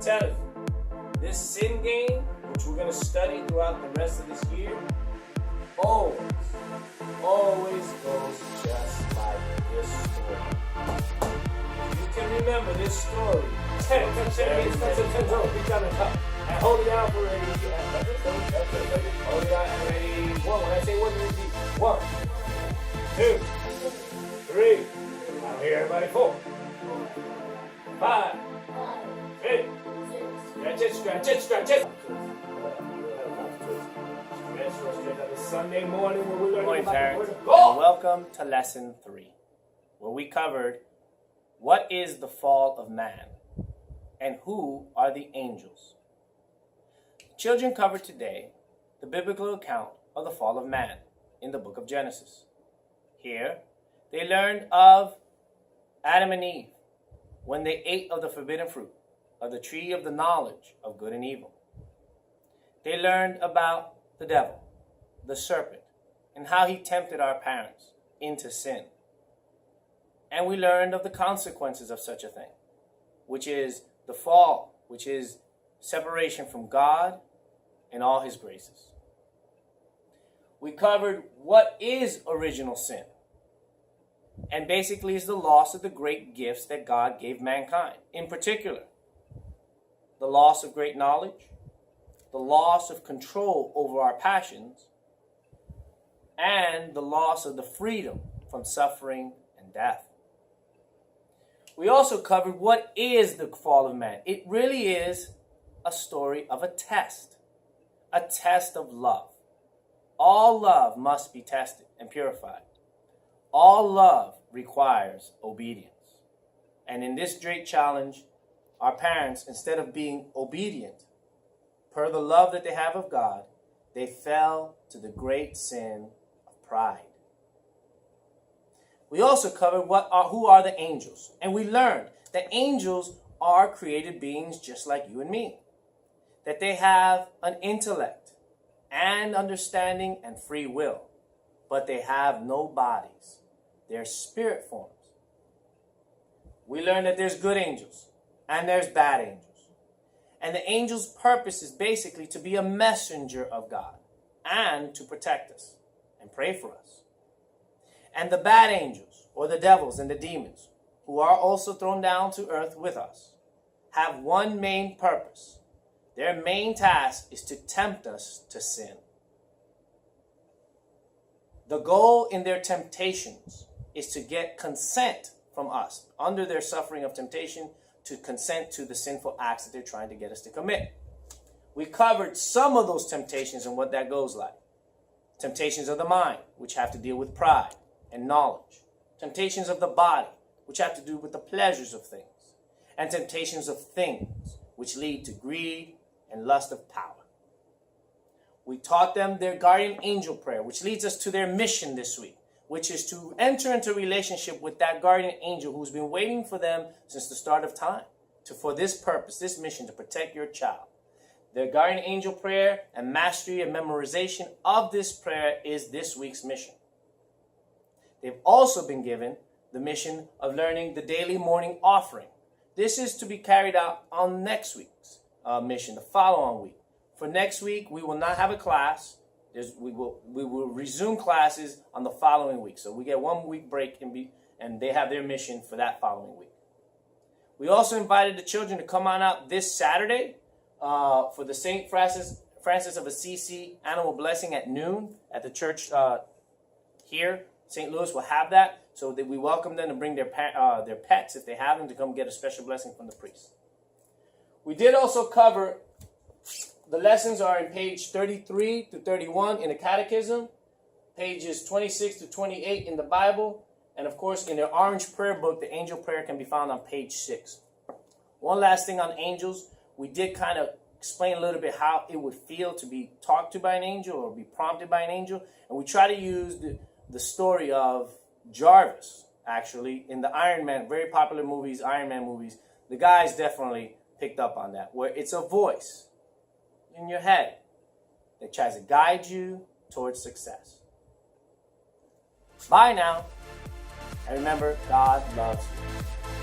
tell you, this sin game, which we're going to study throughout the rest of this year, always goes just like this story. If you can remember this story, 10, and hold it down for ready. Hold it down and ready. One. When I say one, you repeat. 1, 2, 3. Now here, everybody. 4, 5, 6. Stretch it. Stretch this Sunday morning where we're learning about the Word of God. And welcome to Lesson 3, where we covered what is the fall of man and who are the angels. Children covered today the biblical account of the fall of man in the book of Genesis. Here, they learned of Adam and Eve when they ate of the forbidden fruit of the tree of the knowledge of good and evil. They learned about the devil, the serpent, and how he tempted our parents into sin. And we learned of the consequences of such a thing, which is the fall, which is separation from God and all his graces. We covered what is original sin, and basically is the loss of the great gifts that God gave mankind. In particular, the loss of great knowledge, the loss of control over our passions, and the loss of the freedom from suffering and death. We also covered what is the fall of man. It really is a story of a test of love. All love must be tested and purified. All love requires obedience. And in this great challenge, our parents, instead of being obedient, per the love that they have of God, they fell to the great sin of pride. We also covered who are the angels. And we learned that angels are created beings just like you and me. That they have an intellect and understanding and free will. But they have no bodies. They're spirit forms. We learned that there's good angels and there's bad angels. And the angel's purpose is basically to be a messenger of God and to protect us and pray for us. And the bad angels, or the devils and the demons, who are also thrown down to earth with us, have one main purpose. Their main task is to tempt us to sin. The goal in their temptations is to get consent from us under their suffering of temptation to consent to the sinful acts that they're trying to get us to commit. We covered some of those temptations and what that goes like. Temptations of the mind, which have to deal with pride and knowledge. Temptations of the body, which have to do with the pleasures of things. And temptations of things, which lead to greed and lust of power. We taught them their guardian angel prayer, which leads us to their mission this week, which is to enter into a relationship with that guardian angel who's been waiting for them since the start of time, for this purpose, this mission, to protect your child. Their guardian angel prayer and mastery and memorization of this prayer is this week's mission. They've also been given the mission of learning the daily morning offering. This is to be carried out on next week's mission, the following week. For next week, we will not have a class. We will resume classes on the following week. So we get 1 week break and they have their mission for that following week. We also invited the children to come on out this Saturday for the St. Francis of Assisi Animal Blessing at noon at the church here. St. Louis will have that, so that we welcome them to bring their pets, if they have them, to come get a special blessing from the priest. We did also cover, the lessons are in page 33 to 31 in the Catechism, pages 26 to 28 in the Bible, and of course in their orange prayer book, the angel prayer can be found on page 6. One last thing on angels, we did kind of explain a little bit how it would feel to be talked to by an angel or be prompted by an angel, and we try to use the story of Jarvis, actually, in the Iron Man, very popular movies, Iron Man movies. The guys definitely picked up on that, where it's a voice in your head that tries to guide you towards success. Bye now. And remember, God loves you.